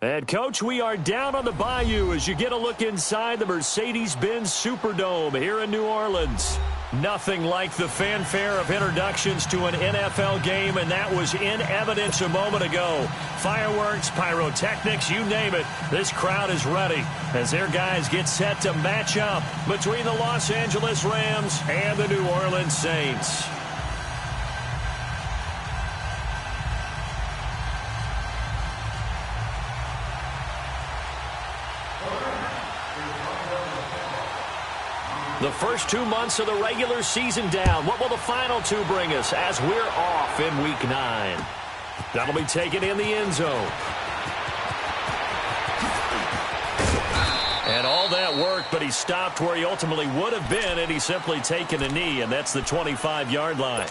And, Coach, we are down on the bayou as you get a look inside the Mercedes-Benz Superdome here in New Orleans. Nothing like the fanfare of introductions to an NFL game, and that was in evidence a moment ago. Fireworks, pyrotechnics, you name it. This crowd is ready as their guys get set to match up between the Los Angeles Rams and the New Orleans Saints. The first 2 months of the regular season down. What will the final two bring us as we're off in Week 9? That'll be taken in the end zone. And all that work, but he stopped where he ultimately would have been had he simply taken a knee, and that's the 25-yard line.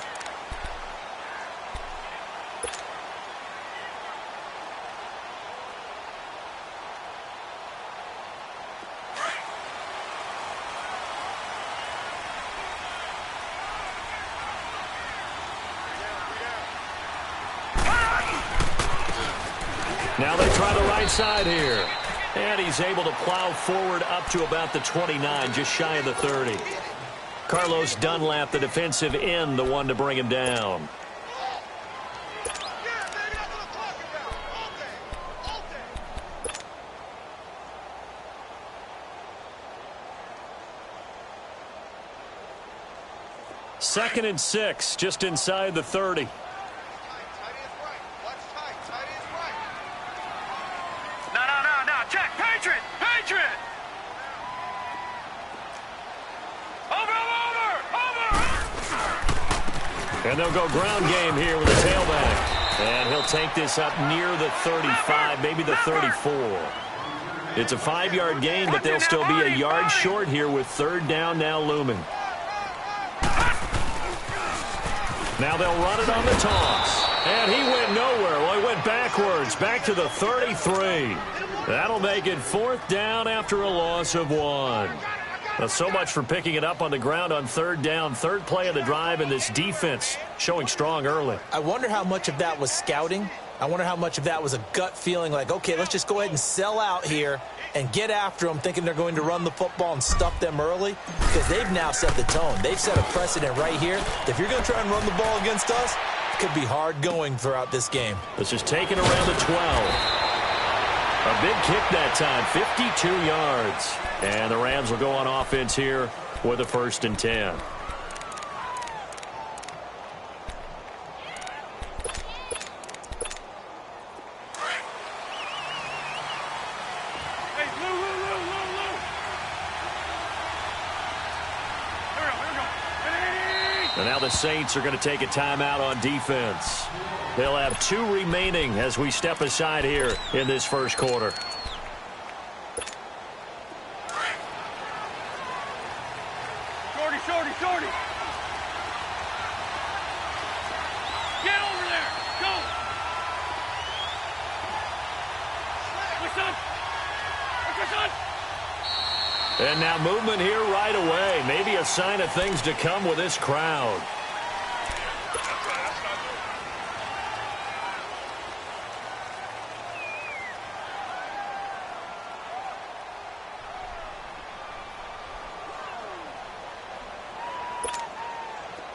Now they try the right side here. And he's able to plow forward up to about the 29, just shy of the 30. Carlos Dunlap, the defensive end, the one to bring him down. Second and 6, just inside the 30. And they'll go ground game here with the tailback. And he'll take this up near the 35, maybe the 34. It's a 5-yard gain, but they'll still be a yard short here with third down now looming. Now they'll run it on the toss. And he went nowhere. Well, he went backwards, back to the 33. That'll make it fourth down after a loss of 1. Well, so much for picking it up on the ground on third down. Third play of the drive, and this defense showing strong early. I wonder how much of that was scouting. I wonder how much of that was a gut feeling like, okay, let's just go ahead and sell out here and get after them, thinking they're going to run the football and stuff them early, because they've now set the tone. They've set a precedent right here. If you're going to try and run the ball against us, it could be hard going throughout this game. This is taken around the 12. A big kick that time, 52 yards. And the Rams will go on offense here with a 1st and 10. And now the Saints are going to take a timeout on defense. They'll have 2 remaining as we step aside here in this first quarter. Shorty. Get over there. Go. And now movement here right away. Maybe a sign of things to come with this crowd.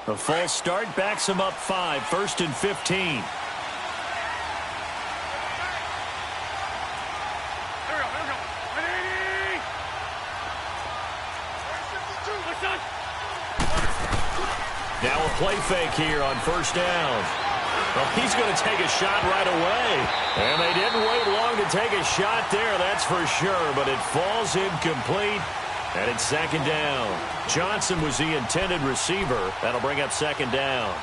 A false start backs him up 5, 1st and 15. Now a play fake here on 1st down. Well, he's going to take a shot right away. And they didn't wait long to take a shot there, that's for sure. But it falls incomplete. And it's 2nd down. Johnson was the intended receiver. That'll bring up 2nd down.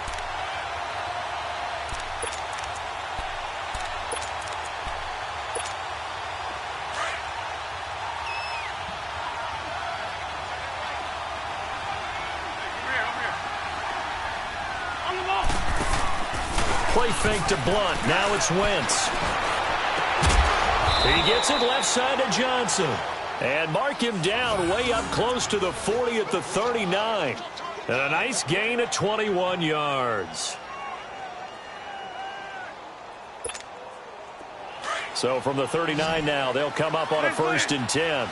Play fake to Blunt. Now it's Wentz. He gets it left side to Johnson. And mark him down way up close to the 40 at the 39. And a nice gain of 21 yards. So from the 39 now, they'll come up on a 1st and 10.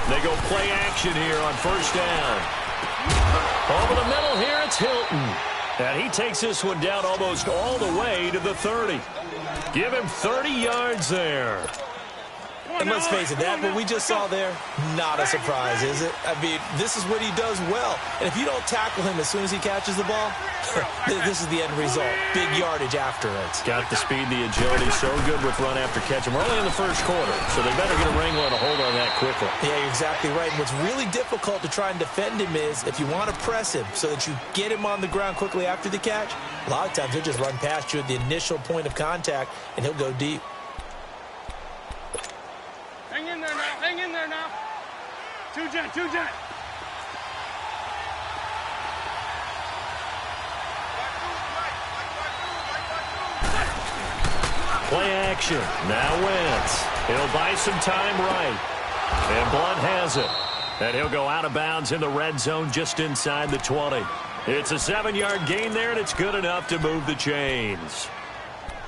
They go play action here on 1st down. Over the middle here, it's Hilton. And he takes this one down almost all the way to the 30. Give him 30 yards there. And let's face it, that what we just saw there, not a surprise, is it? I mean, this is what he does well. And if you don't tackle him as soon as he catches the ball, this is the end result. Big yardage after it. Got the speed, the agility, so good with run after catch. We're only in the 1st quarter, so they better get a wrangle and a hold on that quickly. Yeah, you're exactly right. And what's really difficult to try and defend him is if you want to press him so that you get him on the ground quickly after the catch, a lot of times he'll just run past you at the initial point of contact, and he'll go deep. Hang in there now. Hang in there now. 2-jet, 2-jet. Play action. Now Wentz. He'll buy some time right. And Blunt has it. And he'll go out of bounds in the red zone just inside the 20. It's a 7-yard gain there, and it's good enough to move the chains.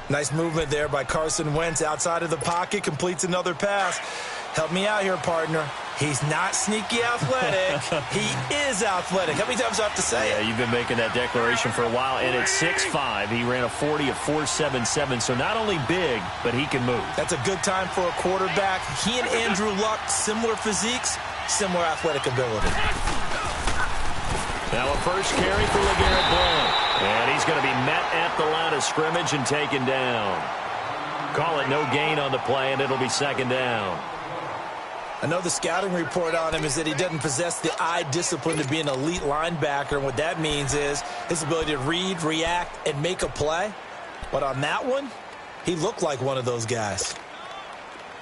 Nice movement there by Carson Wentz outside of the pocket, completes another pass. Help me out here, partner. He's not sneaky athletic. He is athletic. How many times do I have to say it? Yeah, you've been making that declaration for a while, and at 6'5", he ran a 40 of 4.77, so not only big, but he can move. That's a good time for a quarterback. He and Andrew Luck, similar physiques, similar athletic ability. Now a first carry for LeGarrette Blount. And he's going to be met at the line of scrimmage and taken down. Call it no gain on the play, and it'll be 2nd down. I know the scouting report on him is that he doesn't possess the eye discipline to be an elite linebacker, and what that means is his ability to read, react, and make a play. But on that one, he looked like one of those guys.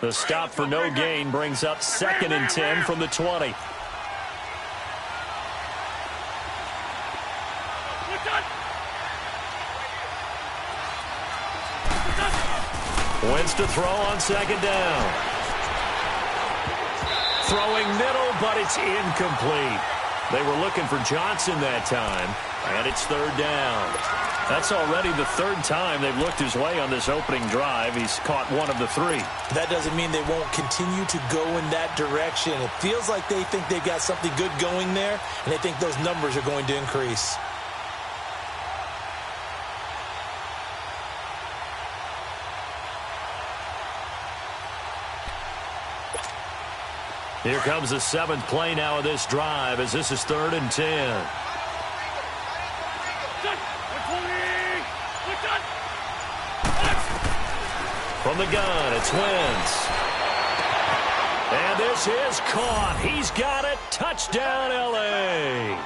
The stop for no gain brings up 2nd and 10 from the 20. Wentz to throw on 2nd down. Throwing middle, but it's incomplete. They were looking for Johnson that time, and it's 3rd down. That's already the 3rd time they've looked his way on this opening drive. He's caught 1 of the 3. That doesn't mean they won't continue to go in that direction. It feels like they think they've got something good going there, and they think those numbers are going to increase. Here comes the 7th play now of this drive as this is 3rd and 10. From the gun, it's Wentz. And this is caught. He's got it. Touchdown, L.A.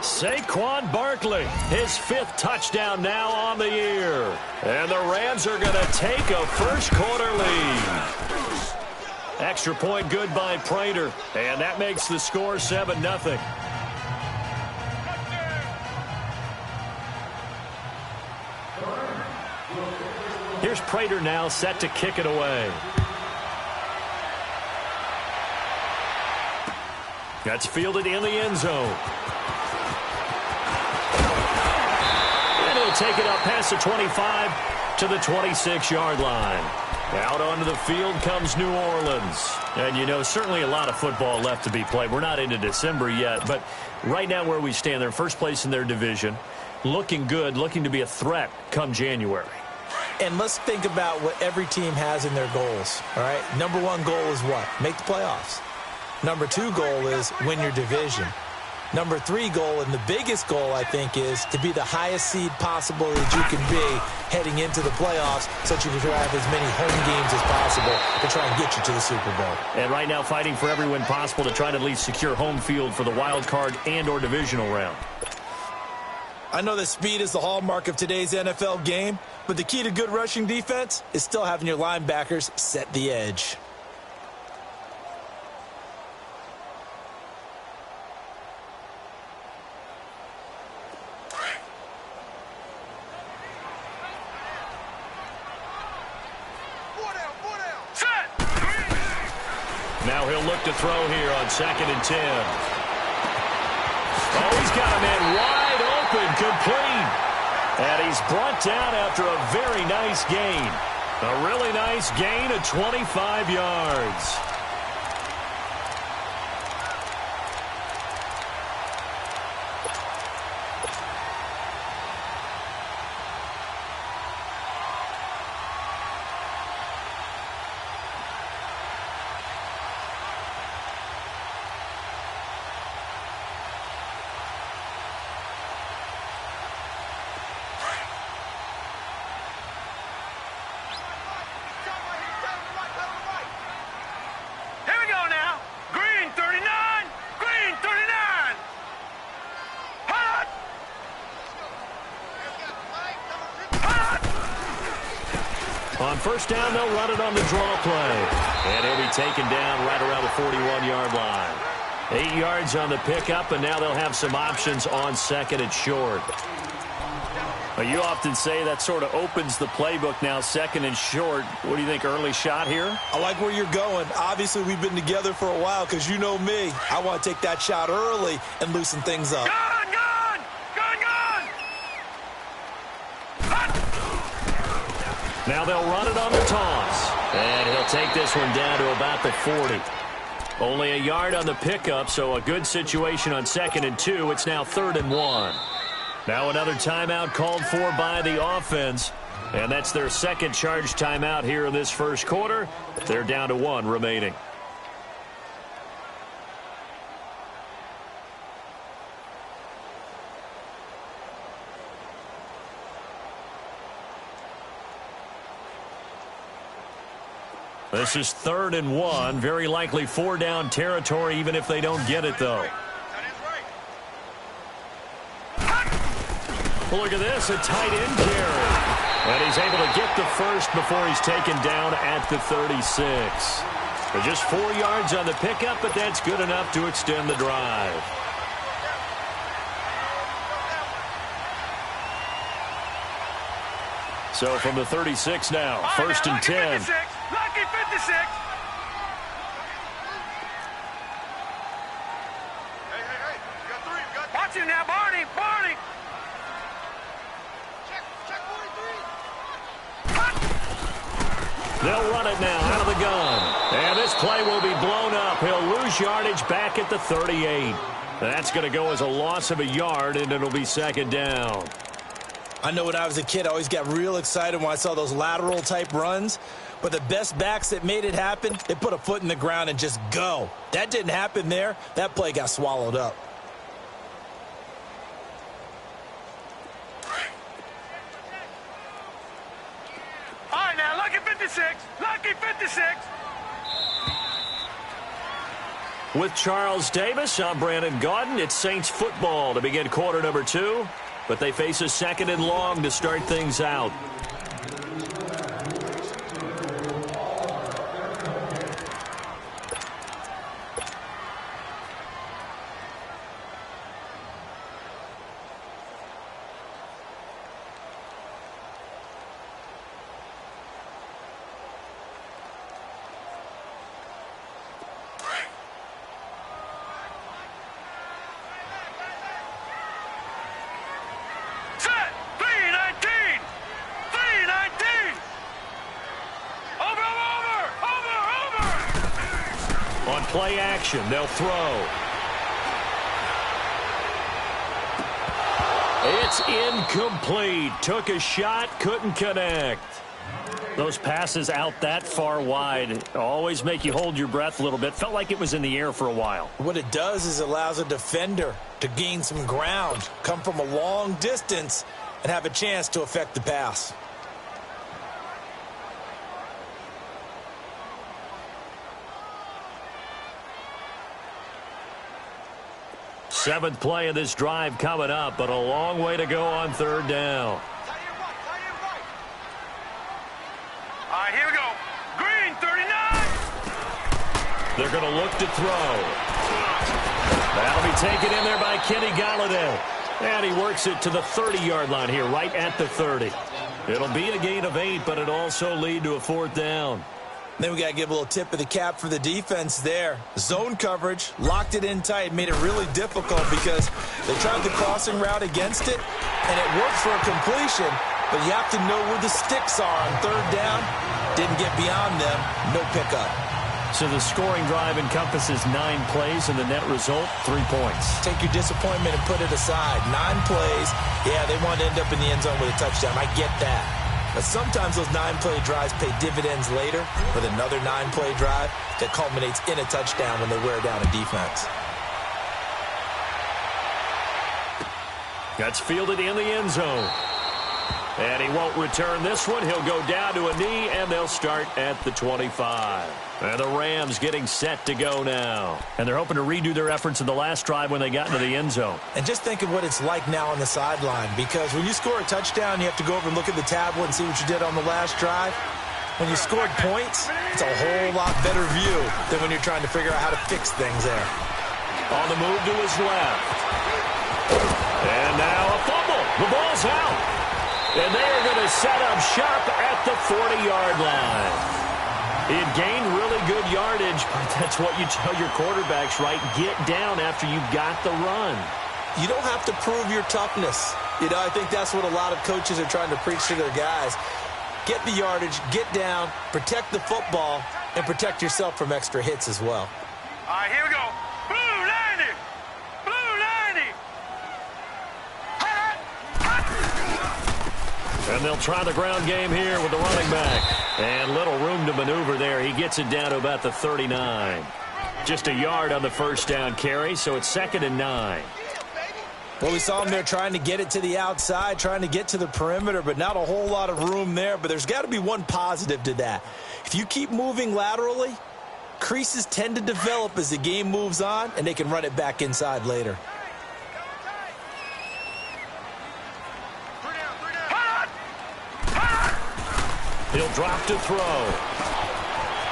Saquon Barkley, his 5th touchdown now on the year. And the Rams are going to take a 1st quarter lead. Extra point good by Prater, and that makes the score 7-0. Here's Prater now set to kick it away. That's fielded in the end zone. And he'll take it up past the 25 to the 26-yard line. Out onto the field comes New Orleans. And, you know, certainly a lot of football left to be played. We're not into December yet, but right now where we stand, they're first place in their division, looking good, looking to be a threat come January. And let's think about what every team has in their goals, all right? Number 1 goal is what? Make the playoffs. Number 2 goal is win your division. Number 3 goal, and the biggest goal, I think, is to be the highest seed possible that you can be heading into the playoffs so that you can have as many home games as possible to try and get you to the Super Bowl. And right now fighting for every win possible to try to at least secure home field for the wild card and or divisional round. I know that speed is the hallmark of today's NFL game, but the key to good rushing defense is still having your linebackers set the edge. Now he'll look to throw here on 2nd and 10. Oh, he's got a man wide open, complete. And he's brought down after a very nice gain. A really nice gain of 25 yards. On first down, they'll run it on the draw play. And he'll be taken down right around the 41-yard line. 8 yards on the pickup, and now they'll have some options on second and short. Well, you often say that sort of opens the playbook now, second and short. What do you think, early shot here? I like where you're going. Obviously, we've been together for a while because you know me. I want to take that shot early and loosen things up. Now they'll run it on the toss. And he'll take this one down to about the 40. Only a yard on the pickup, so a good situation on second and 2. It's now 3rd and 1. Now another timeout called for by the offense. And that's their second charge timeout here in this first quarter. They're down to 1 remaining. This is 3rd and 1. Very likely 4-down territory, even if they don't get it, though. Well, look at this, a tight end carry. And he's able to get the first before he's taken down at the 36. They're just 4 yards on the pickup, but that's good enough to extend the drive. So from the 36 now, 1st and 10. Lucky 56. Hey, you got 3. You got Watch him now, Barney. Check 43. They'll run it now out of the gun. And this play will be blown up. He'll lose yardage back at the 38. That's going to go as a loss of a yard, and it'll be 2nd down. I know when I was a kid, I always got real excited when I saw those lateral-type runs. But the best backs that made it happen, they put a foot in the ground and just go. That didn't happen there. That play got swallowed up. All right, now, lucky 56. Lucky 56. With Charles Davis, I'm Brandon Gaudin. It's Saints football to begin quarter number 2. But they face a 2nd and long to start things out. Play action. They'll throw. It's incomplete. Took a shot, couldn't connect. Those passes out that far wide always make you hold your breath a little bit. Felt like it was in the air for a while. What it does is it allows a defender to gain some ground, come from a long distance, and have a chance to affect the pass. Seventh play of this drive coming up, but a long way to go on 3rd down. All right, here we go. Green, 39. They're going to look to throw. That'll be taken in there by Kenny Galladay. And he works it to the 30-yard line here, right at the 30. It'll be a gain of 8, but it also lead to a 4th down. Then we got to give a little tip of the cap for the defense there. Zone coverage, locked it in tight, made it really difficult because they tried the crossing route against it, and it worked for a completion, but you have to know where the sticks are on third down. Didn't get beyond them, no pickup. So the scoring drive encompasses 9 plays, and the net result, 3 points. Take your disappointment and put it aside. 9 plays, yeah, they want to end up in the end zone with a touchdown. I get that. But sometimes those 9-play drives pay dividends later with another 9-play drive that culminates in a touchdown when they wear down a defense. That's fielded in the end zone. And he won't return this one. He'll go down to a knee, and they'll start at the 25. And the Rams getting set to go now. And they're hoping to redo their efforts in the last drive when they got into the end zone. And just think of what it's like now on the sideline, because when you score a touchdown, you have to go over and look at the tablet and see what you did on the last drive. When you scored points, it's a whole lot better view than when you're trying to figure out how to fix things there. On the move to his left. And now a fumble. The ball's out. And they're going to set up shop at the 40-yard line. He had gained really good yardage, but that's what you tell your quarterbacks, right? Get down after you've got the run. You don't have to prove your toughness. You know, I think that's what a lot of coaches are trying to preach to their guys. Get the yardage, get down, protect the football, and protect yourself from extra hits as well. All right, here we go. Blue 90. Blue 90. And they'll try the ground game here with the running back. And little room to maneuver there. He gets it down to about the 39. Just a yard on the first down carry, so it's 2nd and 9. Well, we saw him there trying to get it to the outside, trying to get to the perimeter, but not a whole lot of room there. But there's got to be one positive to that. If you keep moving laterally, creases tend to develop as the game moves on, and they can run it back inside later. He'll drop to throw.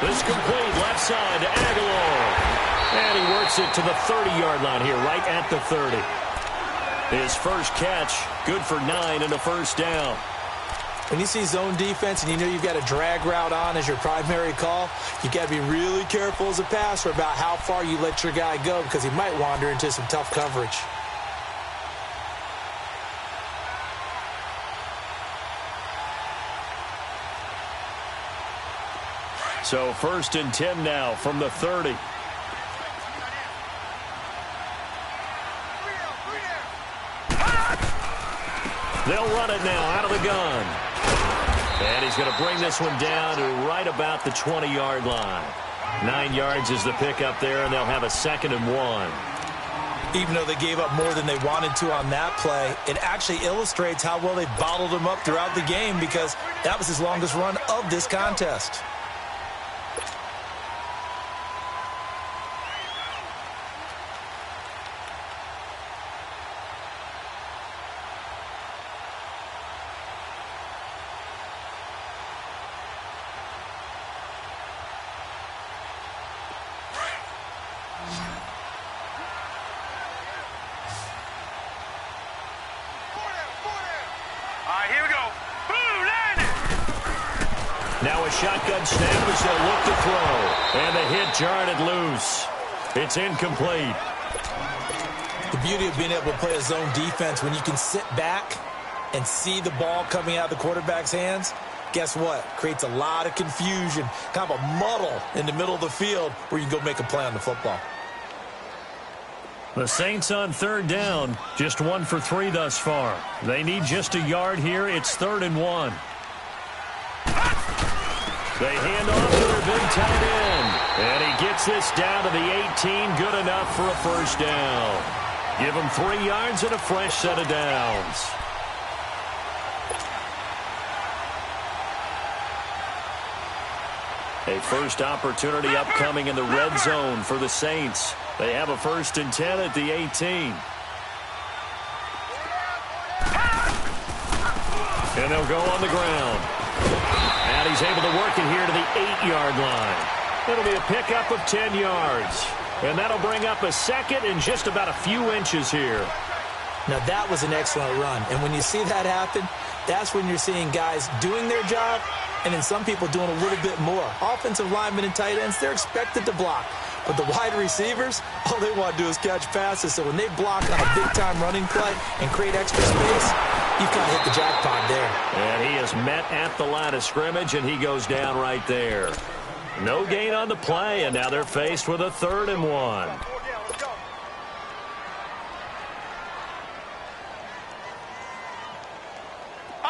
This complete left side to Aguilar. And he works it to the 30-yard line here, right at the 30. His first catch, good for 9 and a first down. When you see zone defense and you know you've got a drag route on as your primary call, you've got to be really careful as a passer about how far you let your guy go because he might wander into some tough coverage. So 1st and 10 now from the 30. They'll run it now out of the gun. And he's going to bring this one down to right about the 20-yard line. 9 yards is the pickup there, and they'll have a 2nd and 1. Even though they gave up more than they wanted to on that play, it actually illustrates how well they bottled him up throughout the game because that was his longest run of this contest. Now a shotgun snap as they'll look to throw. And the hit jarred it loose. It's incomplete. The beauty of being able to play a zone defense when you can sit back and see the ball coming out of the quarterback's hands, guess what? Creates a lot of confusion, kind of a muddle in the middle of the field where you can go make a play on the football. The Saints on 3rd down, just 1 for 3 thus far. They need just a yard here. It's 3rd and 1. They hand off to their big tight end. And he gets this down to the 18. Good enough for a first down. Give him 3 yards and a fresh set of downs. A first opportunity upcoming in the red zone for the Saints. They have a 1st and 10 at the 18. And they'll go on the ground. And he's able to work it here to the 8-yard line. It'll be a pickup of 10 yards. And that'll bring up a 2nd and just about a few inches here. Now that was an excellent run. And when you see that happen, that's when you're seeing guys doing their job and then some people doing a little bit more. Offensive linemen and tight ends, they're expected to block. But the wide receivers, all they want to do is catch passes. So when they block on a big-time running play and create extra space, you've kind of hit the jackpot there. And he is met at the line of scrimmage, and he goes down right there. No gain on the play, and now they're faced with a 3rd and 1.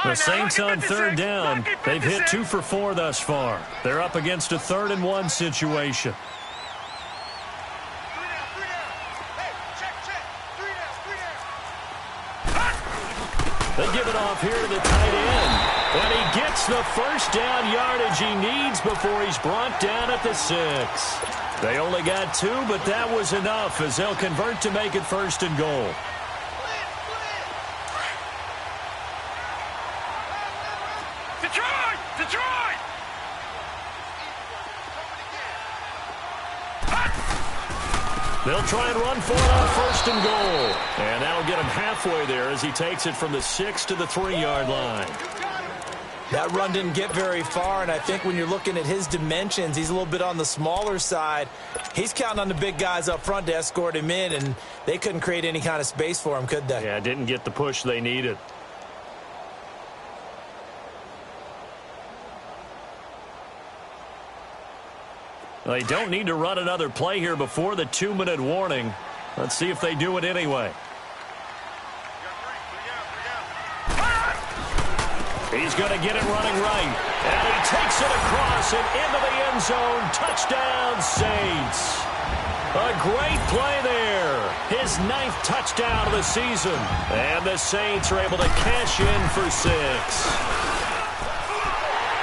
The Saints on 3rd down. They've hit 2 for 4 thus far. They're up against a 3rd and 1 situation. They give it off here to the tight end. And he gets the first down yardage he needs before he's brought down at the 6. They only got 2, but that was enough as they'll convert to make it 1st and goal. Detroit! They'll try and run for it on 1st and goal. And that'll get him halfway there as he takes it from the 6 to the 3-yard line. That run didn't get very far, and I think when you're looking at his dimensions, he's a little bit on the smaller side. He's counting on the big guys up front to escort him in, and they couldn't create any kind of space for him, could they? Yeah, didn't get the push they needed. They don't need to run another play here before the 2-minute warning. Let's see if they do it anyway. He's going to get it running right. And he takes it across and into the end zone. Touchdown, Saints. A great play there. His 9th touchdown of the season. And the Saints are able to cash in for 6.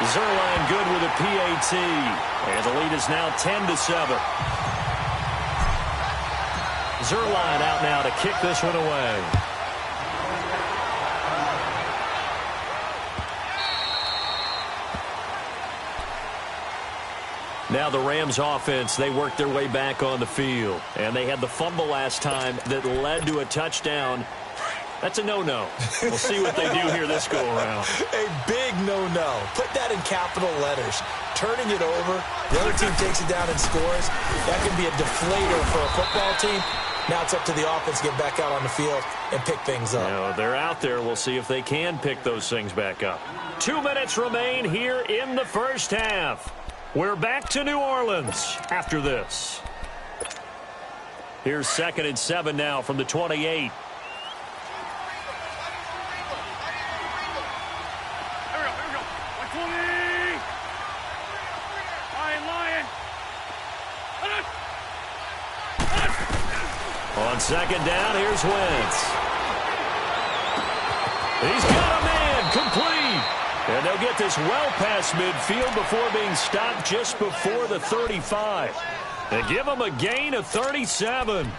Zerline good with a PAT. And the lead is now 10-7. Zerline out now to kick this one away. Now the Rams offense, they worked their way back on the field. And they had the fumble last time that led to a touchdown. That's a no-no. We'll see what they do here this go-around. A big no-no. Put that in capital letters. Turning it over, the other team takes it down and scores. That can be a deflator for a football team. Now it's up to the offense to get back out on the field and pick things up. Now, they're out there. We'll see if they can pick those things back up. 2 minutes remain here in the first half. We're back to New Orleans after this. Here's 2nd and 7 now from the 28. On 2nd down, here's Wentz. He's got a man, complete. And they'll get this well past midfield before being stopped just before the 35. And give them a gain of 37.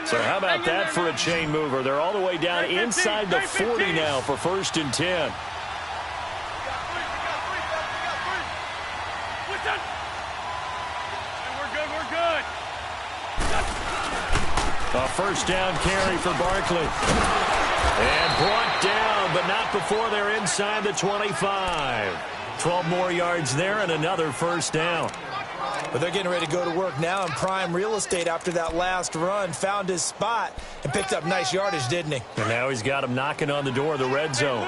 So how about that for a chain mover? They're all the way down inside the 40 now for 1st and 10. A 1st down carry for Barkley. And brought down, but not before they're inside the 25. 12 more yards there and another 1st down. But they're getting ready to go to work now in prime real estate after that last run. Found his spot and picked up nice yardage, didn't he? And now he's got him knocking on the door of the red zone.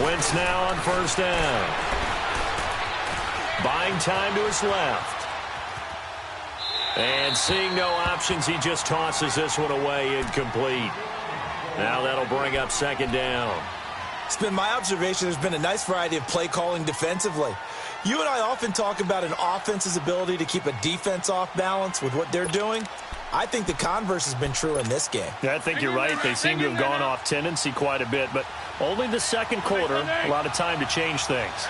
Wentz now on 1st down. Buying time to his left. And seeing no options, he just tosses this one away, incomplete. Now that'll bring up 2nd down. It's been my observation there's been a nice variety of play calling defensively. You and I often talk about an offense's ability to keep a defense off balance with what they're doing. I think the converse has been true in this game. Yeah, I think you're right. They seem to have gone off tendency quite a bit, but only the 2nd quarter, a lot of time to change things.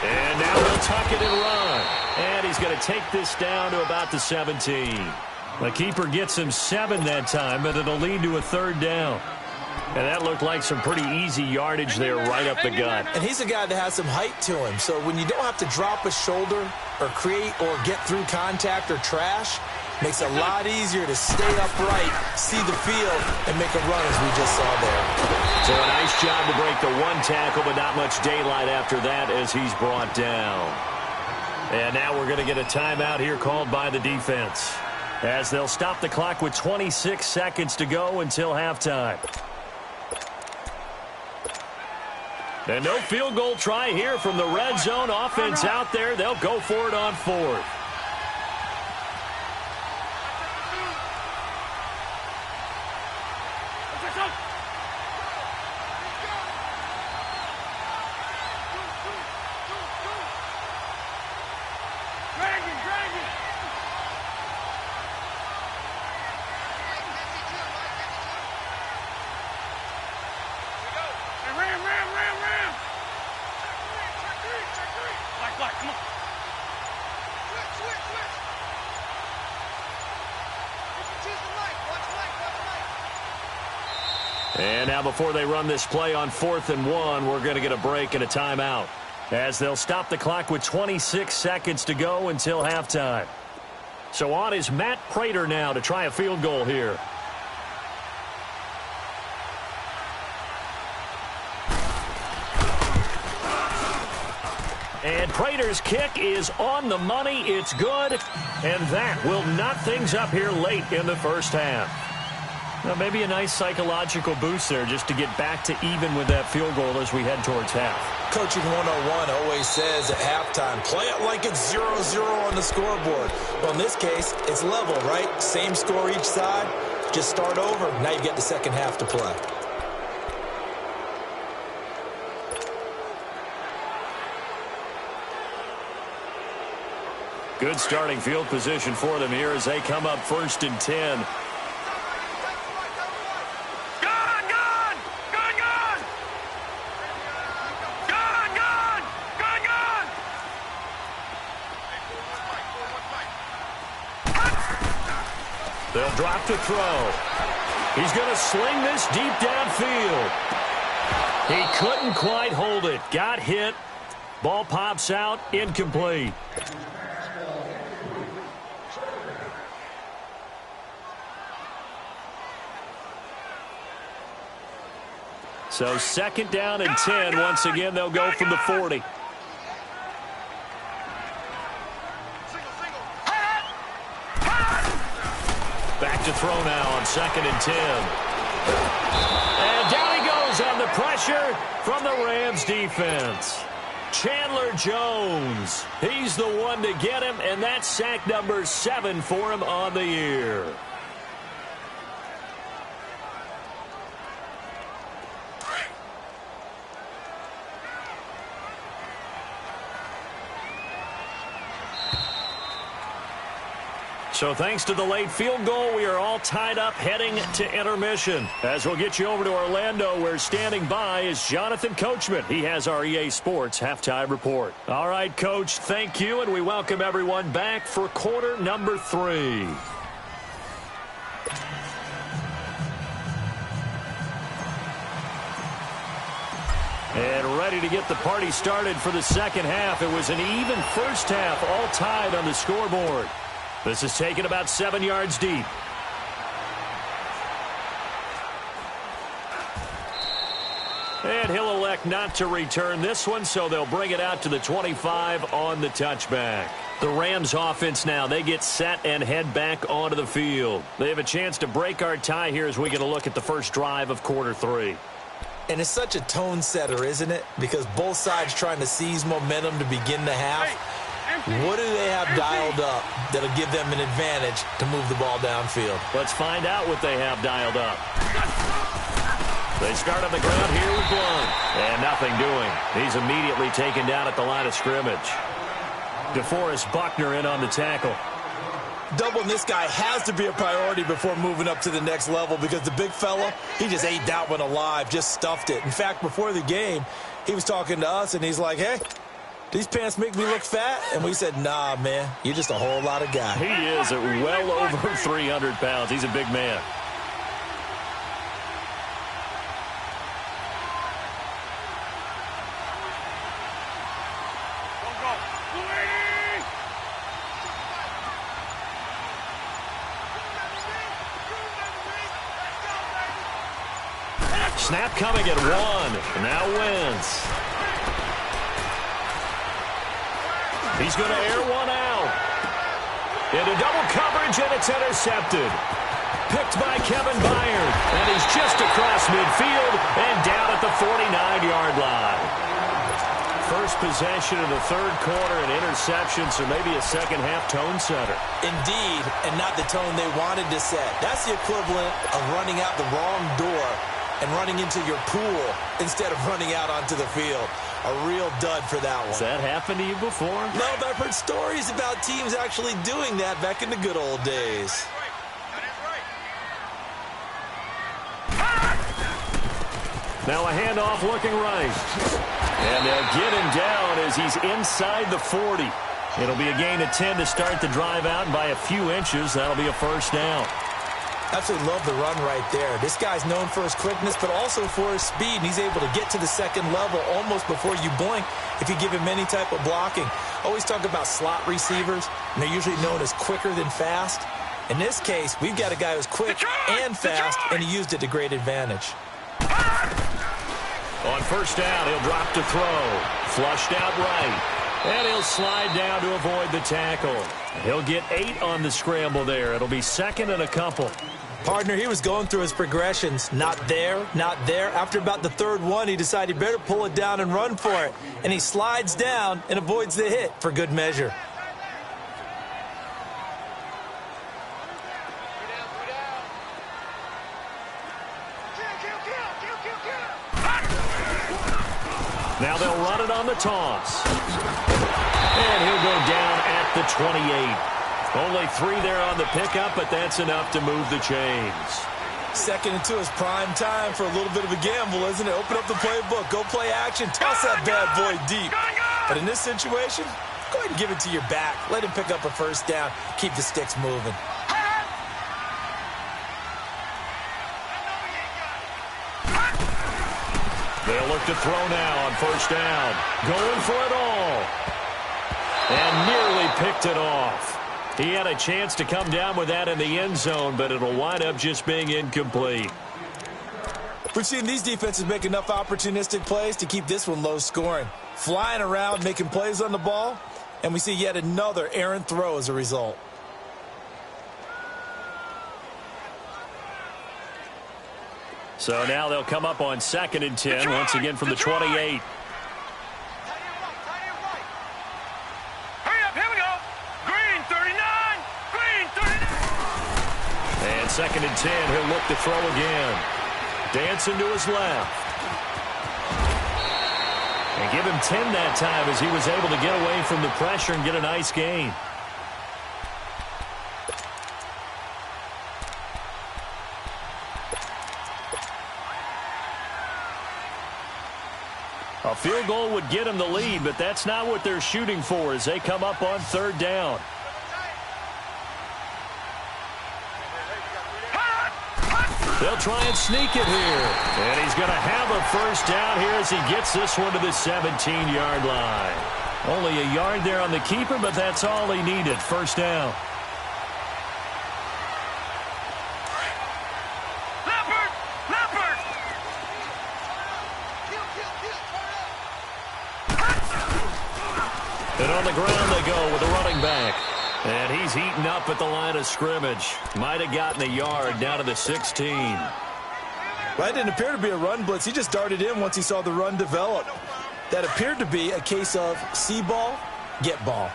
And now they'll tuck it and run. And he's going to take this down to about the 17. The keeper gets him 7 that time, but it'll lead to a 3rd down. And that looked like some pretty easy yardage there right up the gut. And he's a guy that has some height to him. So when you don't have to drop a shoulder or create or get through contact or trash, makes it a lot easier to stay upright, see the field, and make a run as we just saw there. So a nice job to break the 1 tackle, but not much daylight after that as he's brought down. And now we're going to get a timeout here called by the defense, as they'll stop the clock with 26 seconds to go until halftime. And no field goal try here from the red zone offense out there. They'll go for it on 4th. And now before they run this play on 4th and 1, we're going to get a break and a timeout, as they'll stop the clock with 26 seconds to go until halftime. So on is Matt Prater now to try a field goal here. And Prater's kick is on the money. It's good. And that will knot things up here late in the first half. Now, maybe a nice psychological boost there just to get back to even with that field goal as we head towards half. Coaching 101 always says at halftime, play it like it's 0-0 on the scoreboard. Well, in this case, it's level, right? Same score each side. Just start over. Now you get the second half to play. Good starting field position for them here as they come up 1st and 10. They'll drop to throw. He's going to sling this deep downfield. He couldn't quite hold it. Got hit. Ball pops out. Incomplete. So 2nd down and 10. Once again, they'll go from the 40. Back to throw now on 2nd and 10. And down he goes on the pressure from the Rams defense. Chandler Jones. He's the one to get him, and that's sack number 7 for him on the year. So thanks to the late field goal, we are all tied up heading to intermission. As we'll get you over to Orlando, where standing by is Jonathan Coachman. He has our EA Sports halftime report. All right, Coach, thank you, and we welcome everyone back for quarter number 3. And ready to get the party started for the second half. It was an even first half, all tied on the scoreboard. This is taken about 7 yards deep. And he'll elect not to return this one, so they'll bring it out to the 25 on the touchback. The Rams offense now, they get set and head back onto the field. They have a chance to break our tie here as we get a look at the first drive of quarter 3. And it's such a tone setter, isn't it? Because both sides trying to seize momentum to begin the half. What do they have dialed up that'll give them an advantage to move the ball downfield? Let's find out what they have dialed up. They start on the ground here with Blunt. And nothing doing. He's immediately taken down at the line of scrimmage. DeForest Buckner in on the tackle. Doubling this guy has to be a priority before moving up to the next level, because the big fella, he just ate that one alive, just stuffed it. In fact, before the game, he was talking to us, and he's like, hey, these pants make me look fat? And we said, nah, man, you're just a whole lot of guy. He is at well over 300 pounds. He's a big man. Snap coming at 1. Now Wentz. He's going to air one out. Into double coverage, and it's intercepted. Picked by Kevin Byard. And he's just across midfield and down at the 49-yard line. First possession of the third quarter, an interception, so maybe a second-half tone setter. Indeed, and not the tone they wanted to set. That's the equivalent of running out the wrong door and running into your pool instead of running out onto the field. A real dud for that one. Has that happened to you before? No, but I've heard stories about teams actually doing that back in the good old days. Now a handoff looking right. And they'll get him down as he's inside the 40. It'll be a gain of 10 to start the drive out, and by a few inches, that'll be a first down. Absolutely love the run right there. This guy's known for his quickness, but also for his speed, and he's able to get to the second level almost before you blink if you give him any type of blocking. Always talk about slot receivers, and they're usually known as quicker than fast. In this case, we've got a guy who's quick and fast, and he used it to great advantage. On first down, he'll drop to throw. Flushed out right. And he'll slide down to avoid the tackle. He'll get 8 on the scramble there. It'll be second and a couple. Partner, he was going through his progressions. Not there, not there. After about the third one, he decided he better pull it down and run for it. And he slides down and avoids the hit for good measure. Now they'll run it on the toss. And he'll go down at the 28. Only 3 there on the pickup, but that's enough to move the chains. Second and 2 is prime time for a little bit of a gamble, isn't it? Open up the playbook, go play action, toss that bad boy deep. But in this situation, go ahead and give it to your back. Let him pick up a first down. Keep the sticks moving. They'll look to throw now on first down. Going for it all. And nearly picked it off. He had a chance to come down with that in the end zone, but it'll wind up just being incomplete. We've seen these defenses make enough opportunistic plays to keep this one low scoring. Flying around, making plays on the ball, and we see yet another errant throw as a result. So now they'll come up on second and 10, once again from the 28. Second and 10, he'll look to throw again. Dancing to his left. And give him 10 that time as he was able to get away from the pressure and get a nice gain. A field goal would get him the lead, but that's not what they're shooting for as they come up on third down. They'll try and sneak it here. And he's going to have a first down here as he gets this one to the 17-yard line. Only a yard there on the keeper, but that's all he needed. First down. And on the ground they go with the running back. And he's heating up at the line of scrimmage. Might have gotten a yard down to the 16. Well, it didn't appear to be a run blitz. He just darted in once he saw the run develop. That appeared to be a case of see ball, get ball.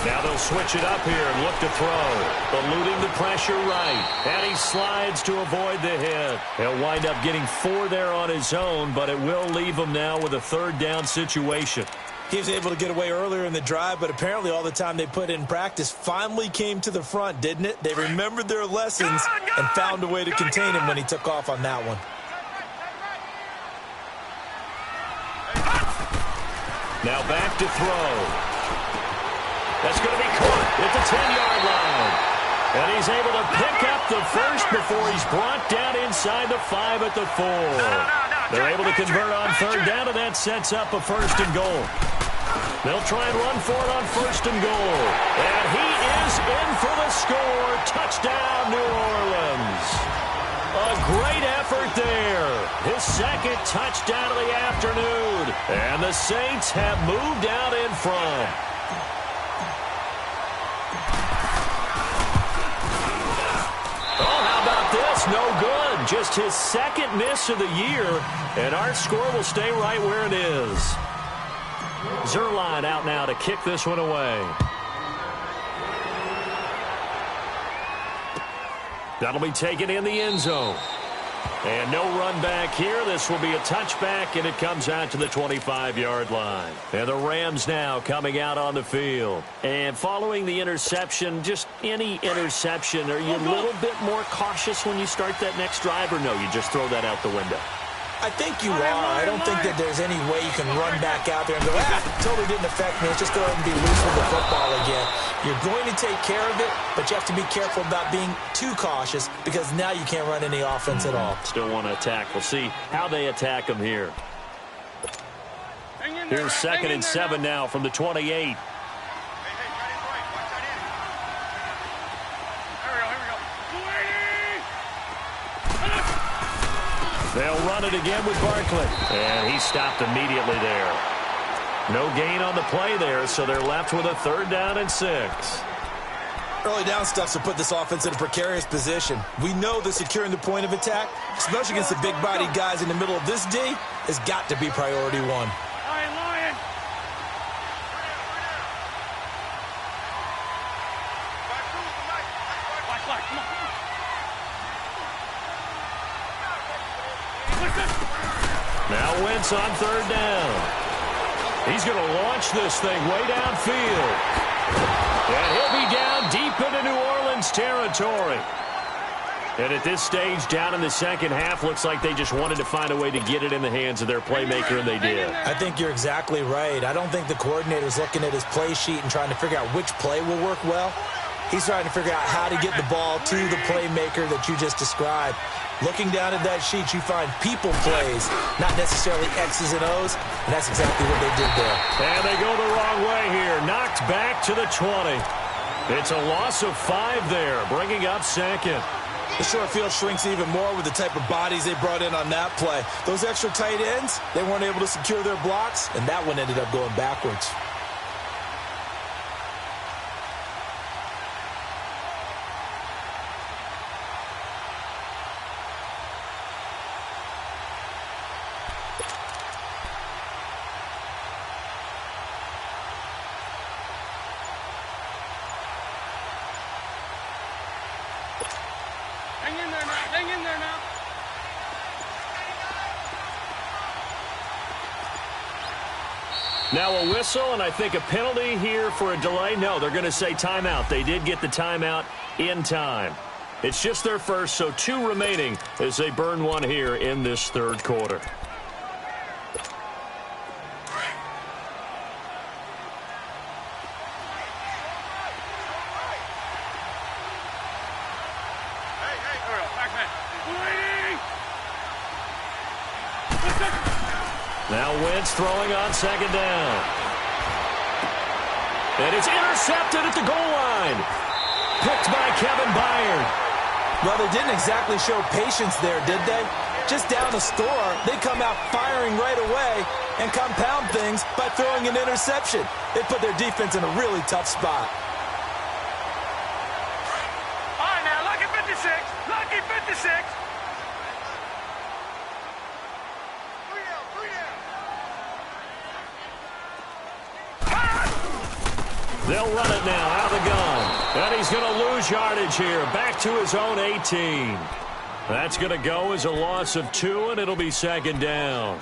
Now they'll switch it up here and look to throw. Eluding the pressure right. And he slides to avoid the hit. He'll wind up getting 4 there on his own, but it will leave him now with a third down situation. He was able to get away earlier in the drive, but apparently all the time they put in practice finally came to the front, didn't it? They remembered their lessons and found a way to contain him when he took off on that one. Now back to throw. That's going to be caught at the 10-yard line. And he's able to pick up the first before he's brought down inside the 5 at the 4. They're able to convert on third down, and that sets up a 1st and goal. They'll try and run for it on 1st and goal. And he is in for the score. Touchdown, New Orleans. A great effort there. His 2nd touchdown of the afternoon. And the Saints have moved out in front. Oh, how about this? No good. Just his 2nd miss of the year. And our score will stay right where it is. L2lr1ch out now to kick this one away. That'll be taken in the end zone. And no run back here. This will be a touchback, and it comes out to the 25-yard line. And the Rams now coming out on the field. And following the interception, just any interception, are you a little bit more cautious when you start that next drive, or no, you just throw that out the window? I think you are. I don't think that there's any way you can run back out there and go, totally didn't affect me. Let's just go ahead and be loose with the football again. You're going to take care of it, but you have to be careful about being too cautious because now you can't run any offense at all. Still want to attack. We'll see how they attack them here. Here's 2nd and 7 now from the 28. They'll run it again with Barkley. And he stopped immediately there. No gain on the play there, so they're left with a 3rd down and 6. Early down stuff to put this offense in a precarious position. We know that securing the point of attack, especially against the big-bodied guys in the middle of this D, has got to be priority 1. Now Wentz on 3rd down. He's going to launch this thing way downfield. And he'll be down deep into New Orleans territory. And at this stage, down in the 2nd half, looks like they just wanted to find a way to get it in the hands of their playmaker, and they did. I think you're exactly right. I don't think the coordinator's looking at his play sheet and trying to figure out which play will work well. He's trying to figure out how to get the ball to the playmaker that you just described. Looking down at that sheet, you find people plays, not necessarily X's and O's, and that's exactly what they did there. And they go the wrong way here. Knocked back to the 20. It's a loss of 5 there, bringing up 2nd. The short field shrinks even more with the type of bodies they brought in on that play. Those extra tight ends, they weren't able to secure their blocks, and that one ended up going backwards. Hang in there now. Now a whistle, and I think a penalty here for a delay. No, they're going to say timeout. They did get the timeout in time. It's just their first, so 2 remaining as they burn one here in this 3rd quarter. Now Wentz throwing on 2nd down. And it's intercepted at the goal line. Picked by Kevin Byard. Well, they didn't exactly show patience there, did they? Just down a score, they come out firing right away and compound things by throwing an interception. They put their defense in a really tough spot. All right, now, lucky 56. Lucky 56. They'll run it now out of the gun. And he's going to lose yardage here. Back to his own 18. That's going to go as a loss of 2, and it'll be 2nd down.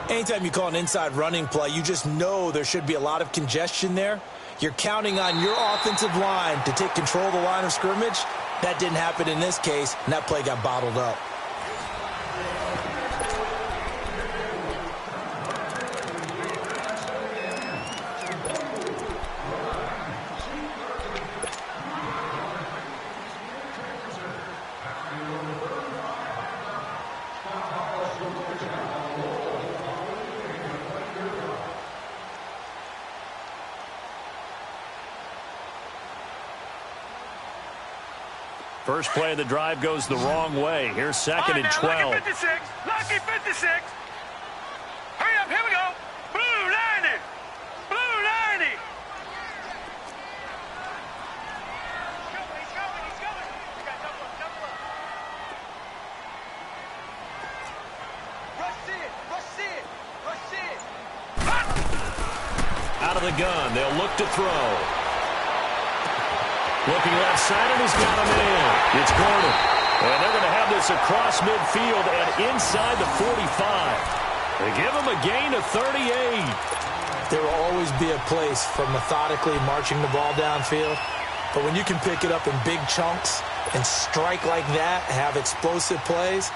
Anytime you call an inside running play, you just know there should be a lot of congestion there. You're counting on your offensive line to take control of the line of scrimmage. That didn't happen in this case, and that play got bottled up. First play of the drive goes the wrong way. Here's second and 12. Lucky 56. Lucky 56. Hurry up. Here we go. Blue 90. Blue 90. He's going. You got double up. Rush it. Out of the gun. They'll look to throw. Looking left side, and he's got him in. It's Gordon. And they're going to have this across midfield and inside the 45. They give him a gain of 38. There will always be a place for methodically marching the ball downfield. But when you can pick it up in big chunks and strike like that, have explosive plays,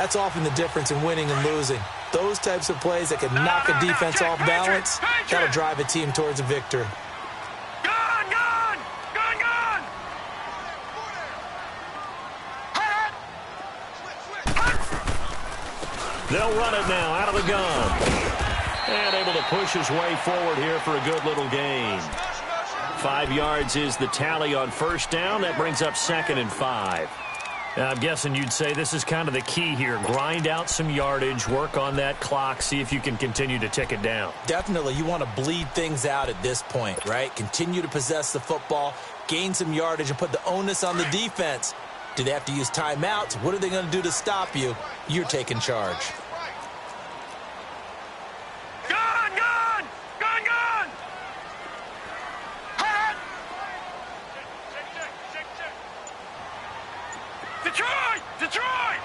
that's often the difference in winning and losing. Those types of plays that can knock a defense off balance, that'll drive a team towards a victory. They'll run it now out of the gun. And able to push his way forward here for a good little gain. 5 yards is the tally on first down. That brings up 2nd and 5. Now, I'm guessing you'd say this is kind of the key here. Grind out some yardage, work on that clock, see if you can continue to tick it down. Definitely. You want to bleed things out at this point, right? Continue to possess the football, gain some yardage, and put the onus on the defense. Do they have to use timeouts? What are they going to do to stop you? You're taking charge. Gun! Hot! Check. Detroit!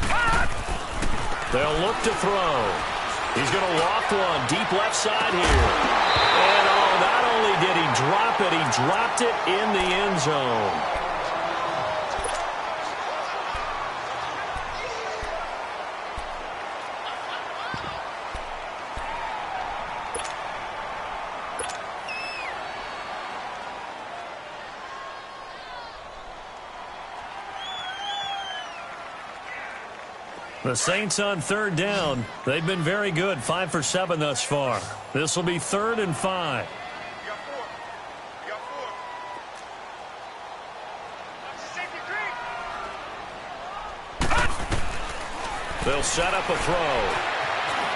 Hot! They'll look to throw. He's going to loft one deep left side here. And, not only did he drop it, he dropped it in the end zone. The Saints on third down. They've been very good, 5 for 7 thus far. This will be 3rd and 5. You got four. They'll set up a throw.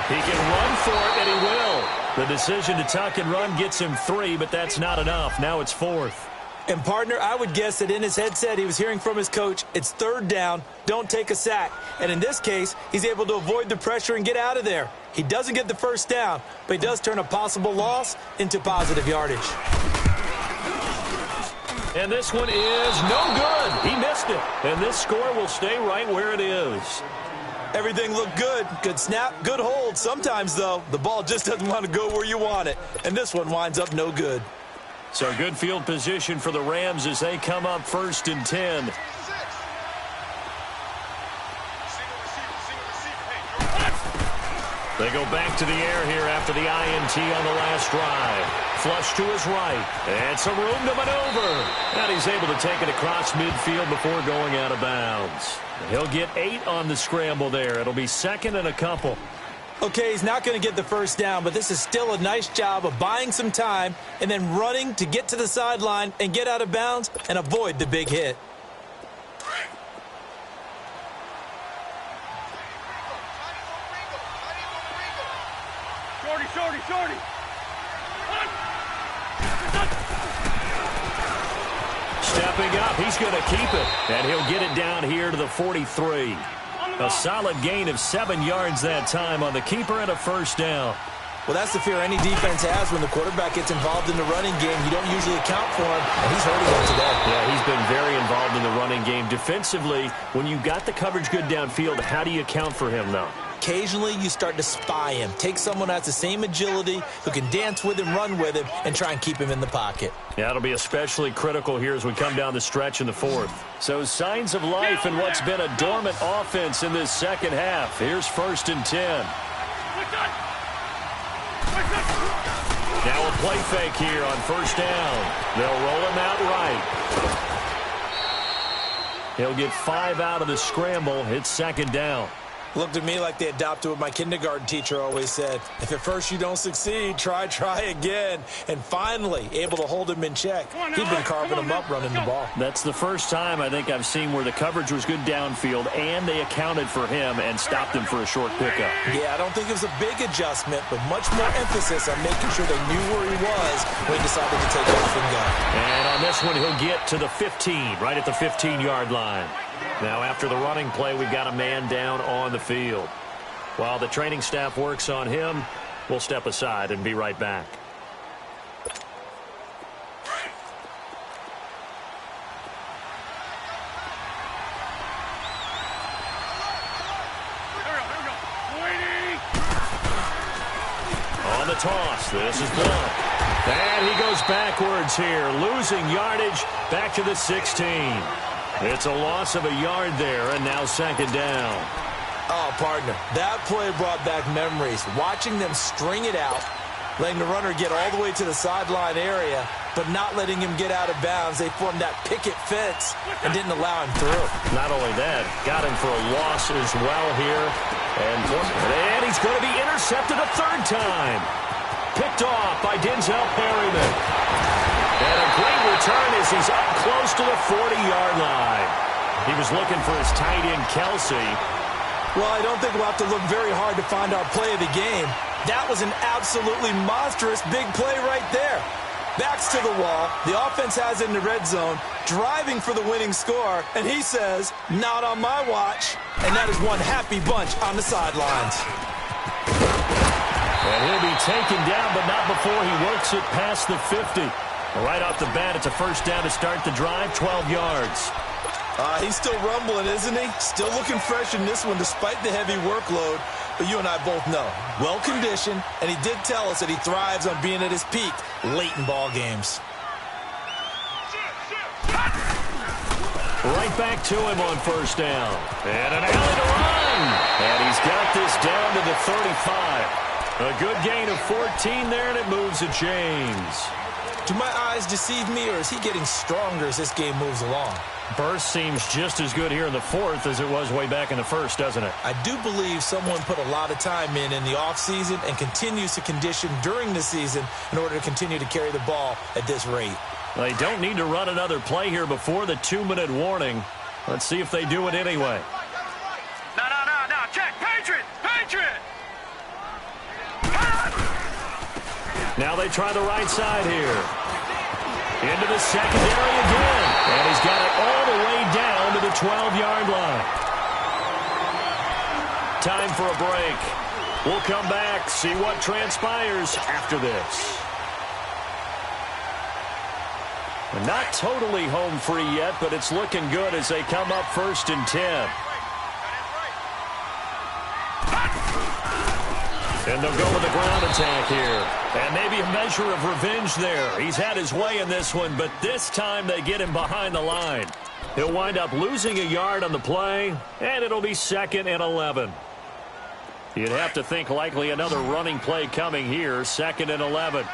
He can run for it, and he will. The decision to tuck and run gets him 3, but that's not enough. Now it's 4th. And, partner, I would guess that in his headset he was hearing from his coach, it's 3rd down, don't take a sack. And in this case, he's able to avoid the pressure and get out of there. He doesn't get the first down, but he does turn a possible loss into positive yardage. And this one is no good. He missed it. And this score will stay right where it is. Everything looked good. Good snap, good hold. Sometimes, though, the ball just doesn't want to go where you want it. And this one winds up no good. So good field position for the Rams as they come up 1st and 10. They go back to the air here after the INT on the last drive. Flush to his right. And some room to maneuver. And he's able to take it across midfield before going out of bounds. He'll get 8 on the scramble there. It'll be 2nd and a couple. Okay, he's not going to get the first down, but this is still a nice job of buying some time and then running to get to the sideline and get out of bounds and avoid the big hit. Shorty. Stepping up, he's going to keep it. And he'll get it down here to the 43. A solid gain of 7 yards that time on the keeper and a first down. Well, that's the fear any defense has when the quarterback gets involved in the running game. You don't usually account for him, and he's hurting them today. Yeah, he's been very involved in the running game. Defensively, when you got the coverage good downfield, how do you account for him now? occasionally you start to spy him. Take someone who has the same agility, who can dance with him, run with him, and try and keep him in the pocket. Yeah, it'll be especially critical here as we come down the stretch in the fourth. So signs of life in what's been a dormant offense in this second half. Here's 1st and 10. Now a play fake here on 1st down. They'll roll him out right. He'll get 5 out of the scramble. It's 2nd down. Looked at me like they adopted what my kindergarten teacher always said. If at first you don't succeed, try again. And finally, able to hold him in check. He'd been carving him up running the ball. That's the first time I think I've seen where the coverage was good downfield and they accounted for him and stopped him for a short pickup. Yeah, I don't think it was a big adjustment, but much more emphasis on making sure they knew where he was when he decided to take off and go. And on this one, he'll get to the 15, right at the 15-yard line. Now, after the running play, we've got a man down on the field. While the training staff works on him, we'll step aside and be right back. On the toss, this is blocked. And he goes backwards here, losing yardage back to the 16. It's a loss of a yard there, and now 2nd down. Oh, partner, that play brought back memories. Watching them string it out, letting the runner get all the way to the sideline area, but not letting him get out of bounds. They formed that picket fence and didn't allow him through. Not only that, got him for a loss as well here. And he's going to be intercepted a 3rd time. Picked off by Denzel Perryman. And a great return as he's up close to the 40-yard line. He was looking for his tight end, Kelsey. Well, I don't think we'll have to look very hard to find our play of the game. That was an absolutely monstrous big play right there. Backs to the wall. The offense has it in the red zone, driving for the winning score. And he says, not on my watch. And that is one happy bunch on the sidelines. And he'll be taken down, but not before he works it past the 50. Right off the bat, it's a 1st down to start the drive, 12 yards. He's still rumbling, isn't he? Still looking fresh in this one despite the heavy workload. But you and I both know, well-conditioned, and he did tell us that he thrives on being at his peak late in ball games. Right back to him on 1st down. And an alley to run. And he's got this down to the 35. A good gain of 14 there, and it moves the chains. Do my eyes deceive me, or is he getting stronger as this game moves along? Burst seems just as good here in the 4th as it was way back in the 1st, doesn't it? I do believe someone put a lot of time in the offseason and continues to condition during the season in order to continue to carry the ball at this rate. They don't need to run another play here before the 2-minute warning. Let's see if they do it anyway. No. Check. Patriot. Now they try the right side here. Into the secondary again. And he's got it all the way down to the 12-yard line. Time for a break. We'll come back, see what transpires after this. Not totally home free yet, but it's looking good as they come up 1st and 10. And they'll go with the ground attack here. And maybe a measure of revenge there. He's had his way in this one, but this time they get him behind the line. He'll wind up losing a yard on the play, and it'll be 2nd and 11. You'd have to think likely another running play coming here, 2nd and 11.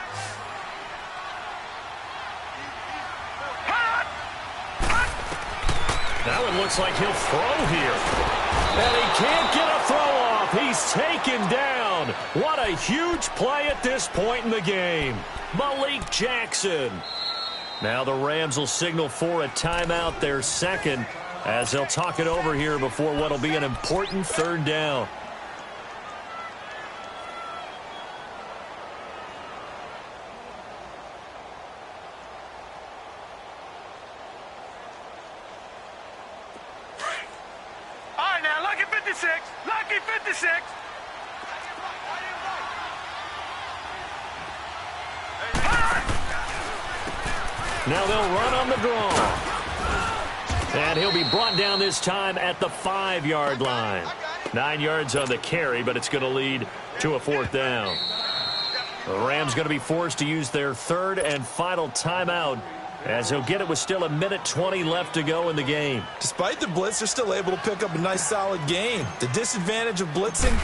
Now it looks like he'll throw here. And he can't get a throw off. He's taken down. What a huge play at this point in the game. Malik Jackson. Now the Rams will signal for a timeout, their 2nd, as they'll talk it over here before what will be an important 3rd down. Lucky 56. Lucky 56. Now they'll run on the draw. And he'll be brought down this time at the 5-yard line. 9 yards on the carry, but it's going to lead to a 4th down. The Rams going to be forced to use their 3rd and final timeout, as he'll get it with still 1:20 left to go in the game. Despite the blitz, they're still able to pick up a nice solid gain. The disadvantage of blitzing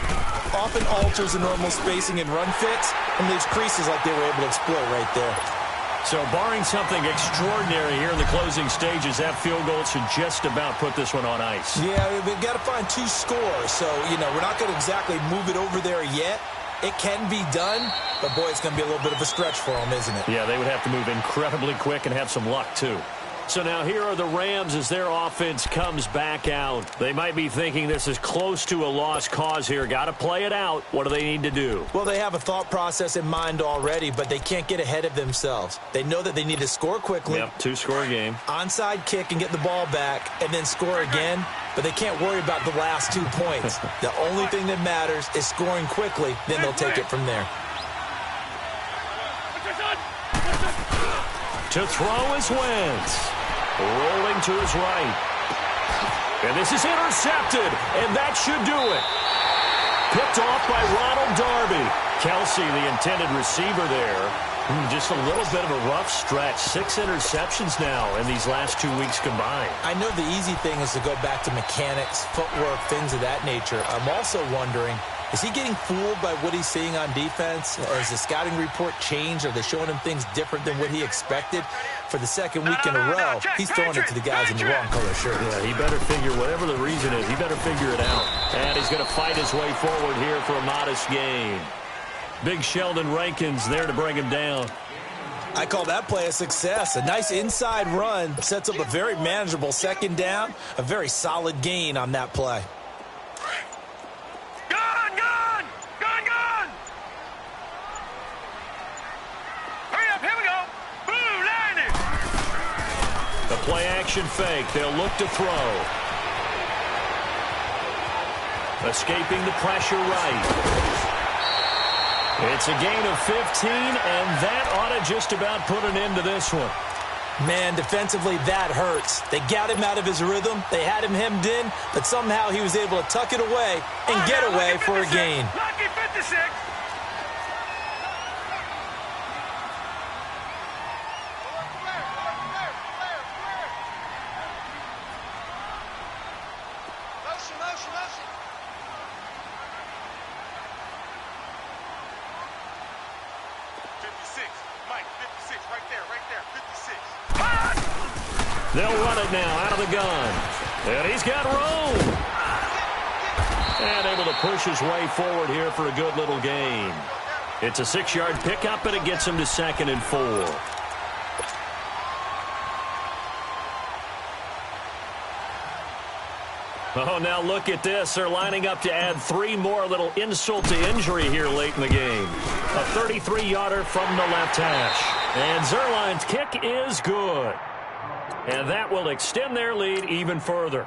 often alters the normal spacing and run fits and leaves creases like they were able to exploit right there. So barring something extraordinary here in the closing stages, that field goal should just about put this one on ice. Yeah, we've got to find 2 scores. So, we're not going to exactly move it over there yet. It can be done, but, boy, it's going to be a little bit of a stretch for them, isn't it? Yeah, they would have to move incredibly quick and have some luck, too. So now here are the Rams as their offense comes back out. They might be thinking this is close to a lost cause here. Got to play it out. What do they need to do? Well, they have a thought process in mind already, but they can't get ahead of themselves. They know that they need to score quickly. Yep, 2-score game. Onside kick and get the ball back and then score again. But they can't worry about the last 2 points. The only thing that matters is scoring quickly. Then they'll take it from there. To throw is Wentz. Rolling to his right. And this is intercepted. And that should do it. Picked off by Ronald Darby. Kelsey, the intended receiver there. Just a little bit of a rough stretch. 6 interceptions now in these last 2 weeks combined. I know the easy thing is to go back to mechanics, footwork, things of that nature. I'm also wondering, is he getting fooled by what he's seeing on defense? Has the scouting report changed? Are they showing him things different than what he expected? For the 2nd week in a row, he's throwing it to the guys in the wrong color shirt. Yeah, he better figure, whatever the reason is, he better figure it out. And he's going to fight his way forward here for a modest gain. Big Sheldon Rankins there to bring him down. I call that play a success. A nice inside run sets up a very manageable 2nd down. A very solid gain on that play. The play-action fake. They'll look to throw. Escaping the pressure right. It's a gain of 15, and that ought to just about put an end to this one. Man, defensively, that hurts. They got him out of his rhythm. They had him hemmed in, but somehow he was able to tuck it away and get away for a gain. Lucky 56. They'll run it now out of the gun. And he's got room. And able to push his way forward here for a good little gain. It's a 6-yard pickup, and it gets him to 2nd and 4. Oh, now look at this. They're lining up to add 3 more, little insult to injury here late in the game. A 33-yarder from the left hash. And L2lr1ch kick is good. And that will extend their lead even further.